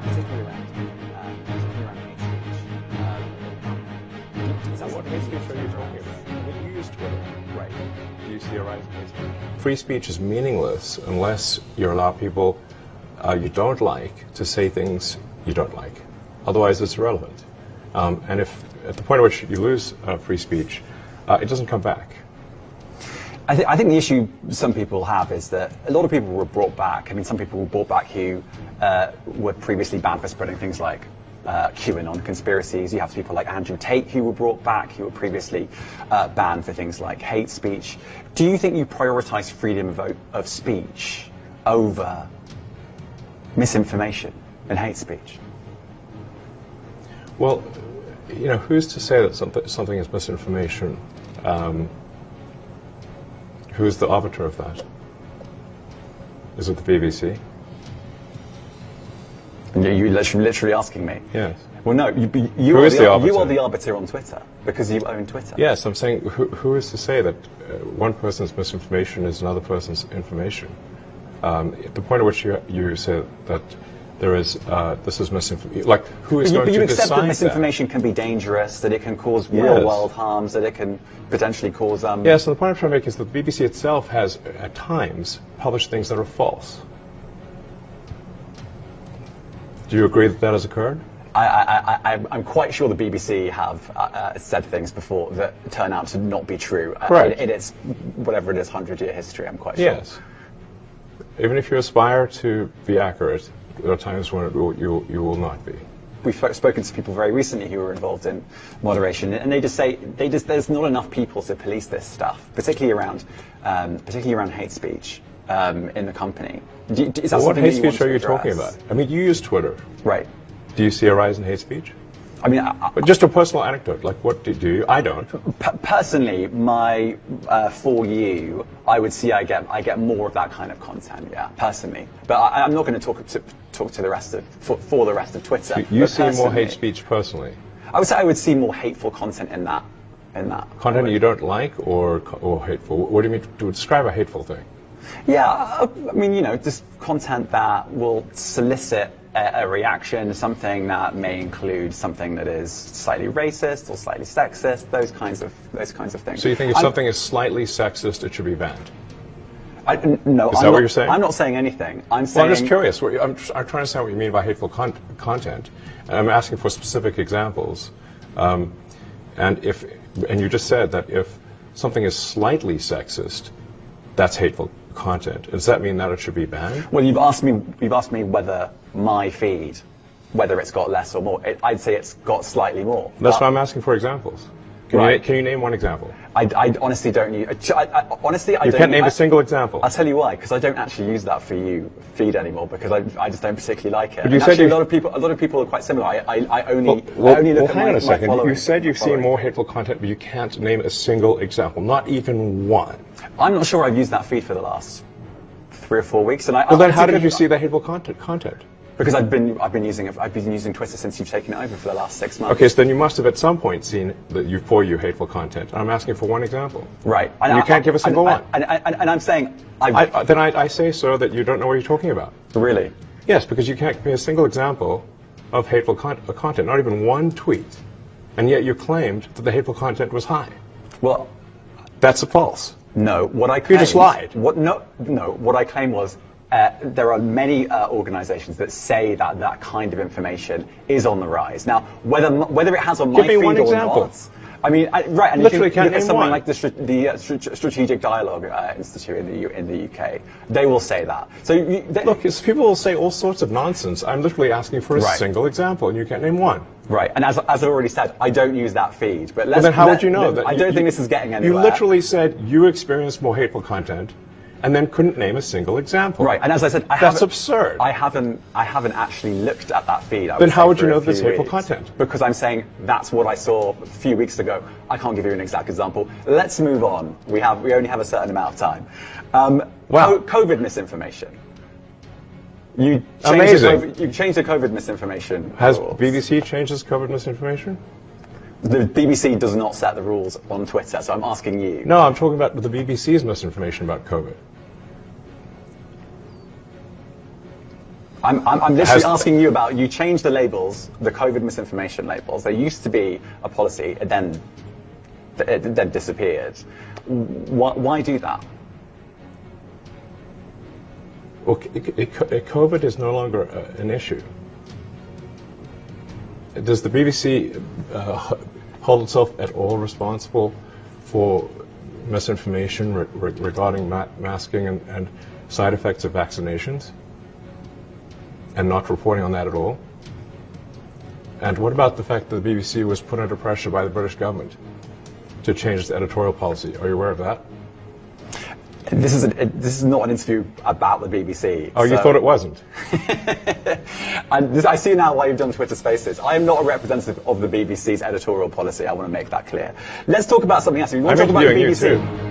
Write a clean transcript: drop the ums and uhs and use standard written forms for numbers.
Particularly around hate speech. Is that What hate speech are you talking about? I mean, you use Twitter. right? Do you see a rise in hate speech? Free speech is meaningless unless you allow people you don't like to say things you don't like. Otherwise, it's irrelevant. And if at the point at which you lose free speech, it doesn't come back. I think the issue some people have is that a lot of people were brought back. I mean, some people were brought back who were previously banned for spreading things like QAnon conspiracies. You have people like Andrew Tate who were brought back, who were previously banned for things like hate speech. Do you think you prioritize freedom of speech over misinformation and hate speech? Well, you know, who's to say that something is misinformation? Who's the arbiter of that? Is it the BBC? You're literally asking me? Yes. Well, no, you Who is the arbiter? You are the arbiter on Twitter because you own Twitter. Yes, I'm saying who is to say that one person's misinformation is another person's information? At the point at which you say that there is this is misinformation, like who is going to decide that? You accept that misinformation can be dangerous, that it can cause real-world harms, that it can potentially cause... Yes, and the point I'm trying to make is that the BBC itself has, at times, published things that are false. Do you agree that that has occurred? I'm quite sure the BBC have said things before that turn out to not be true. Correct. In its, whatever it is, 100-year history, I'm quite sure. Yes. Even if you aspire to be accurate, there are times when you will not be. We've spoken to people very recently who were involved in moderation, and they just say there's not enough people to police this stuff, particularly around hate speech in the company. Is that what hate speech are you address? talking about? I mean, you use Twitter. Right. Do you see a rise in hate speech? I mean, But just a personal anecdote. Like, what do you? I don't. Personally, for you, I would see I get more of that kind of content. Yeah, personally, but I'm not going to talk to the rest of for the rest of Twitter. You see more hate speech personally. I would say I would see more hateful content in that. Content you don't like or hateful. What do you mean to describe a hateful thing? Yeah, I mean, you know, just content that will solicit a reaction, something that may include something that is slightly racist or slightly sexist, those kinds of things. So you think if something is slightly sexist, it should be banned? No, is that what you're saying? I'm not saying anything. I'm saying. Well, I'm just curious. I'm trying to understand what you mean by hateful content, and I'm asking for specific examples. And you just said that if something is slightly sexist, that's hateful content. Does that mean that it should be banned? Well, you've asked me whether my feed, whether it's got less or more. I'd say it's got slightly more. That's why I'm asking for examples. Can you name one example? I honestly don't use. Honestly, I you don't. Can't name a single example. I'll tell you why. Because I don't actually use that for you feed anymore. Because I just don't particularly like it. But you said actually, a lot of people are quite similar. I only look at my following. You said you've seen more hateful content, but you can't name a single example, not even one. I'm not sure I've used that feed for the last 3 or 4 weeks. And then how did you see the hateful content? Because I've been using Twitter since you've taken it over for the last 6 months. Okay, so then you must have at some point seen for you hateful content. I'm asking for one example. Right. And you can't give a single one. And I'm saying... Then I say, sir, that you don't know what you're talking about. Really? Yes, because you can't give me a single example of hateful content, not even one tweet. And yet you claimed that the hateful content was high. Well... That's false. No, what I claimed... You just lied. What I claimed was... there are many organizations that say that kind of information is on the rise. Now, whether it has on my feed or not, I mean, right, and literally you name something one. Like the Strategic Dialogue Institute in the UK. They will say that. So look, people will say all sorts of nonsense. I'm literally asking for a single example, and you can't name one. Right, and as I already said, I don't use that feed. But then how would you know that? I don't think this is getting anywhere. You literally said you experienced more hateful content, and then couldn't name a single example. Right, and as I said, that's absurd. I haven't actually looked at that feed. Then how would you know there's hateful content? Because I'm saying that's what I saw a few weeks ago. I can't give you an exact example. Let's move on. We only have a certain amount of time. COVID misinformation. You changed the COVID misinformation. Has BBC changed its COVID misinformation? The BBC does not set the rules on Twitter, so I'm asking you. No, I'm talking about the BBC's misinformation about COVID. I'm literally asking you about, you changed the labels, the COVID misinformation labels. There used to be a policy, it then disappeared. Why do that? Well, COVID is no longer an issue. Does the BBC hold itself at all responsible for misinformation regarding masking and side effects of vaccinations, and not reporting on that at all? And what about the fact that the BBC was put under pressure by the British government to change its editorial policy? Are you aware of that? This is not an interview about the BBC. Oh, so. You thought it wasn't? I see now why you've done Twitter Spaces. I am not a representative of the BBC's editorial policy. I want to make that clear. Let's talk about something else. You want to talk about the BBC? You too.